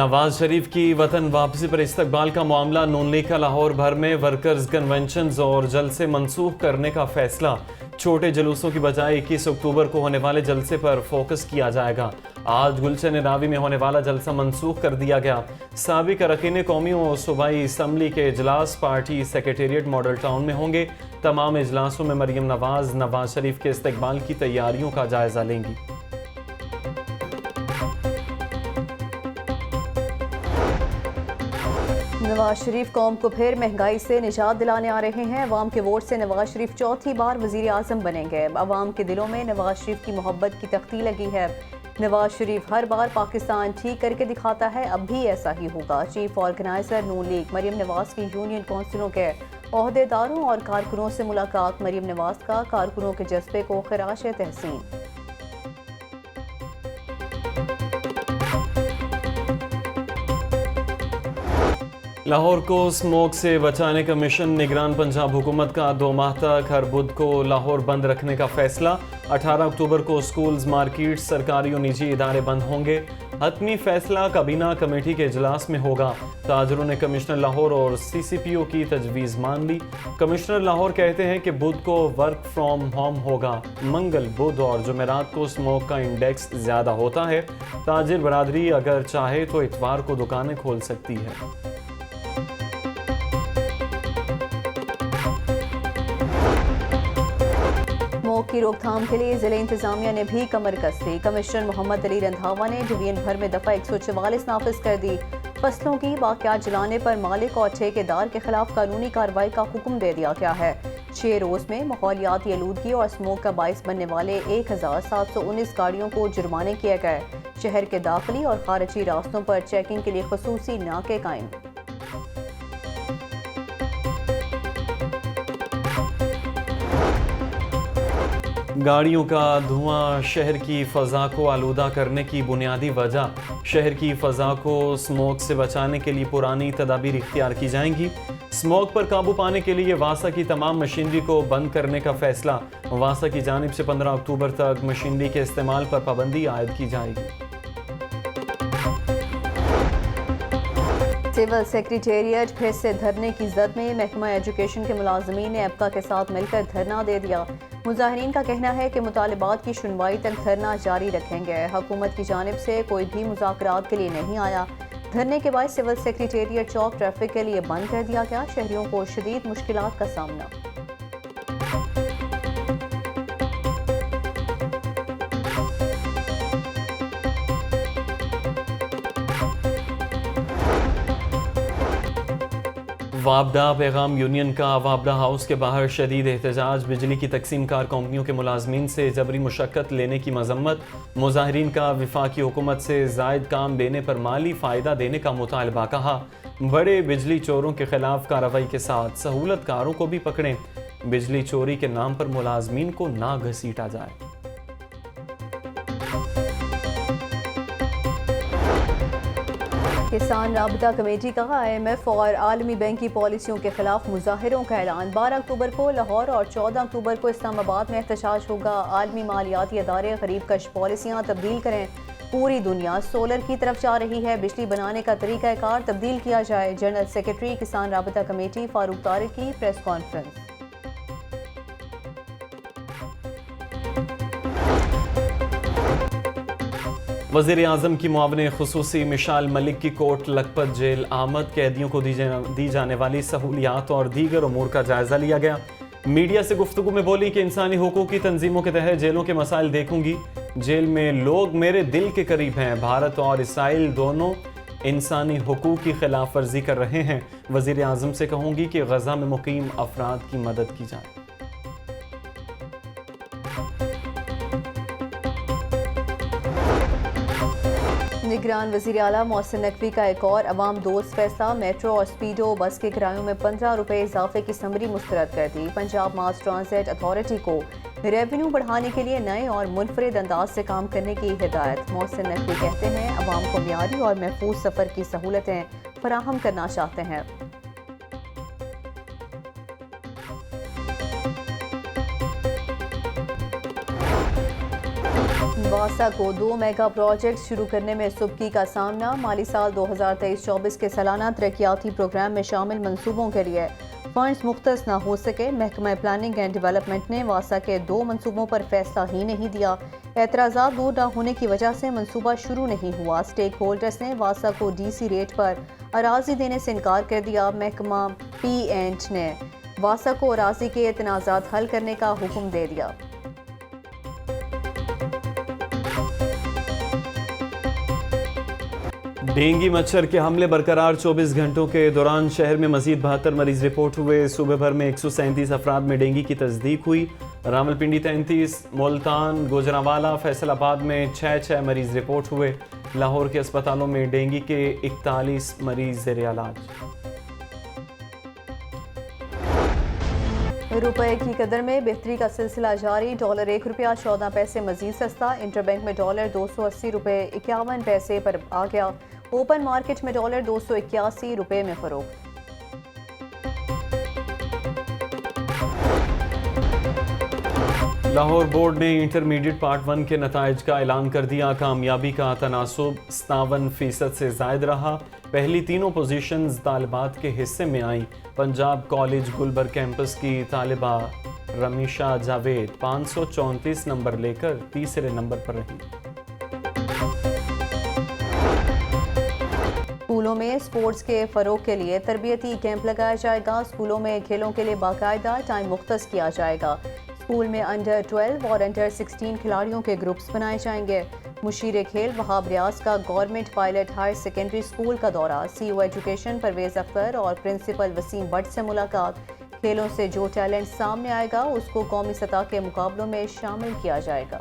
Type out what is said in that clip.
नवाज शरीफ की वतन वापसी पर इस्तकबाल का मामला। नून लीग का लाहौर भर में वर्कर्स कन्वेंशन और जलसे मनसूख करने का फैसला। छोटे जुलूसों की बजाय 21 अक्टूबर को होने वाले जलसे पर फोकस किया जाएगा। आज गुलशन रावी में होने वाला जलसा मनसूख कर दिया गया। साबिक अरकान कौमी और सूबाई असम्बली के इजलास पार्टी सेक्रेटेरिएट मॉडल टाउन में होंगे। तमाम इजलासों में मरीम नवाज शरीफ के इस्तकबाल की तैयारियों का जायजा लेंगी। नवाज शरीफ कौम को फिर महंगाई से निजात दिलाने आ रहे हैं। अवाम के वोट से नवाज शरीफ चौथी बार वजीर आज़म बनेंगे। अवाम के दिलों में नवाज शरीफ की मोहब्बत की तख्ती लगी है। नवाज शरीफ हर बार पाकिस्तान ठीक करके दिखाता है, अब भी ऐसा ही होगा। चीफ ऑर्गेनाइजर नून लीग मरीम नवाज की यूनियन काउंसिलों के ओहदेदारों और कारकुनों से मुलाकात। मरीम नवाज का कारकुनों के जज्बे को खराश तहसीन। लाहौर को स्मोक से बचाने का मिशन। निगरान पंजाब हुकूमत का 2 माह तक हर बुध को लाहौर बंद रखने का फैसला। 18 अक्टूबर को स्कूल्स, मार्केट्स, सरकारी और निजी इदारे बंद होंगे। हतमी फैसला काबीना कमेटी के इजलास में होगा। ताजरों ने कमिश्नर लाहौर और CCPO की तजवीज़ मान ली। कमिश्नर लाहौर कहते हैं कि बुध को वर्क फ्रॉम होम होगा। मंगल, बुध और जुमेरात को स्मोक का इंडेक्स ज़्यादा होता है। ताजिर बरादरी अगर चाहे तो इतवार को दुकानें खोल सकती है। स्मोक की रोकथाम के लिए जिले इंतजामिया ने भी कमर कस ली। कमिश्नर मोहम्मद अली रंधावा ने डिवीजन भर में दफा 144 नाफिज कर दी। फसलों की बाकियात जलाने पर मालिक और ठेकेदार के खिलाफ कानूनी कार्रवाई का हुक्म दे दिया गया है। 6 रोज में माहौलियाती आलूदगी और स्मोक का बाइस बनने वाले 1719 गाड़ियों को जुर्माने किए गए। शहर के दाखिली और खारिजी रास्तों पर चेकिंग के लिए खसूसी नाके कायम। गाड़ियों का धुआं शहर की फ़ज़ा को आलूदा करने की बुनियादी वजह। शहर की फ़ज़ा को स्मोक से बचाने के लिए पुरानी तदाबीर इख्तियार की जाएंगी। स्मोक पर काबू पाने के लिए वासा की तमाम मशीनरी को बंद करने का फैसला। वासा की जानिब से 15 अक्टूबर तक मशीनरी के इस्तेमाल पर पाबंदी आयद की जाएगी। सिविल सेक्रेटेरिएट फिर से धरने की जद में। महकमा एजुकेशन के मुलाजमीन ने एप्का के साथ मिलकर धरना दे दिया। मुजाहिरीन का कहना है कि मुतालिबात की सुनवाई तक धरना जारी रखेंगे। हुकूमत की जानिब से कोई भी मुज़ाकरात के लिए नहीं आया। धरने के बाद सिविल सेक्रेटेरिएट चौक ट्रैफिक के लिए बंद कर दिया गया। शहरियों को शदीद मुश्किलात का सामना। वापडा पैगाम यूनियन का वापडा हाउस के बाहर शदीद एहतजाज। बिजली की तकसीम कार कंपनियों के मुलाजमीन से जबरी मुशक्कत लेने की मजम्मत। मुजाहिरीन का वफाकी हुकूमत से जायद काम देने पर माली फ़ायदा देने का मुतालबा। कहा बड़े बिजली चोरों के खिलाफ कार्रवाई के साथ सहूलतकारों को भी पकड़ें। बिजली चोरी के नाम पर मुलाजमीन को ना घसीटा जाए। किसान राबता कमेटी का IMF और आलमी बैंक की पॉलिसियों के खिलाफ मुजाहिरों का ऐलान। 12 अक्टूबर को लाहौर और 14 अक्टूबर को इस्लामाबाद में एहतजाज होगा। आलमी मालियाती अदारे गरीब कश पॉलिसियाँ तब्दील करें। पूरी दुनिया सोलर की तरफ जा रही है, बिजली बनाने का तरीक़ाकार तब्दील किया जाए। जनरल सेक्रेटरी किसान राबता कमेटी फारूक तारिक की प्रेस कॉन्फ्रेंस। वज़ीर आज़म की मुआविन ख़ुसूसी मिशाल मलिक की कोट लखपत जेल आमद। कैदियों को दी जाने वाली सहूलियात और दीगर उमूर का जायज़ा लिया गया। मीडिया से गुफ्तगू में बोली कि इंसानी हुकूक की तंजीमों के तहत जेलों के मसाइल देखूंगी। जेल में लोग मेरे दिल के करीब हैं। भारत और इसराइल दोनों इंसानी हुकूक की खिलाफ वर्जी कर रहे हैं। वज़ीर आज़म से कहूँगी कि गज़ा में मुकीम अफराद की मदद की जाए। निगरान वज़ीर आला मोहसिन नकवी का एक और अवाम दोस्त फैसला। मेट्रो और स्पीडो बस के किरायों में 15 रुपये इजाफे की समरी मुस्तरद कर दी। पंजाब मास ट्रांजिट अथॉरिटी को रेवेन्यू बढ़ाने के लिए नए और मुनफरिद अंदाज से काम करने की हिदायत। मोहसिन नकवी कहते हैं अवाम को मियारी और महफूज सफ़र की सहूलतें फराहम करना चाहते हैं। واسا کو 2 میگا پروجیکٹ شروع کرنے میں سبکی کا سامنا. مالی سال 2023-24 کے سالانہ ترقیاتی پروگرام میں شامل منصوبوں کے لیے فنڈز مختص نہ ہو سکے. محکمہ پلاننگ اینڈ ڈیولپمنٹ نے واسا کے 2 منصوبوں پر فیصلہ ہی نہیں دیا. اعتراضات دور نہ ہونے کی وجہ سے منصوبہ شروع نہیں ہوا. اسٹیک ہولڈرز نے واسا کو ڈی سی ریٹ پر اراضی دینے سے انکار کر دیا. محکمہ پی اینڈ نے واسا کو اراضی کے تنازعات حل کرنے کا حکم دے دیا. ڈینگی مچھر کے حملے برقرار. 24 گھنٹوں کے دوران شہر میں مزید 72 مریض رپورٹ ہوئے. صوبے بھر میں 137 افراد میں ڈینگی کی تصدیق ہوئی. راولپنڈی 33, ملتان, گوجرانوالا, فیصل آباد میں 6 مریض رپورٹ ہوئے. لاہور کے اسپتالوں میں ڈینگی کے 41 مریض زیر علاج. روپے کی قدر میں بہتری کا سلسلہ جاری. ڈالر 1 روپیہ 14 پیسے مزید سستا. انٹر بینک میں ڈالر 280 روپے 51 پیسے پر آ گیا. اوپن مارکیٹ میں ڈالر 281 روپے میں فروخت. لاہور بورڈ نے انٹرمیڈیٹ پارٹ 1 کے نتائج کا اعلان کر دیا. کامیابی کا تناسب 57% سے زائد رہا. پہلی تینوں پوزیشنز طالبات کے حصے میں آئیں. پنجاب کالج گلبرگ کیمپس کی طالبہ رمیشہ جاوید 534 نمبر لے کر تیسرے نمبر پر رہی. اسکولوں میں سپورٹس کے فروغ کے لیے تربیتی کیمپ لگایا جائے گا. اسکولوں میں کھیلوں کے لیے باقاعدہ ٹائم مختص کیا جائے گا. اسکول میں انڈر 12 اور انڈر 16 کھلاڑیوں کے گروپس بنائے جائیں گے. مشیر کھیل وہاب ریاض کا government pilot higher secondary school کا دورہ. C O education Parvez Akhtar اور پرنسپل وسیم بٹ سے ملاقات. کھیلوں سے جو ٹیلنٹ سامنے آئے گا اس کو قومی سطح کے مقابلوں میں شامل کیا جائے گا.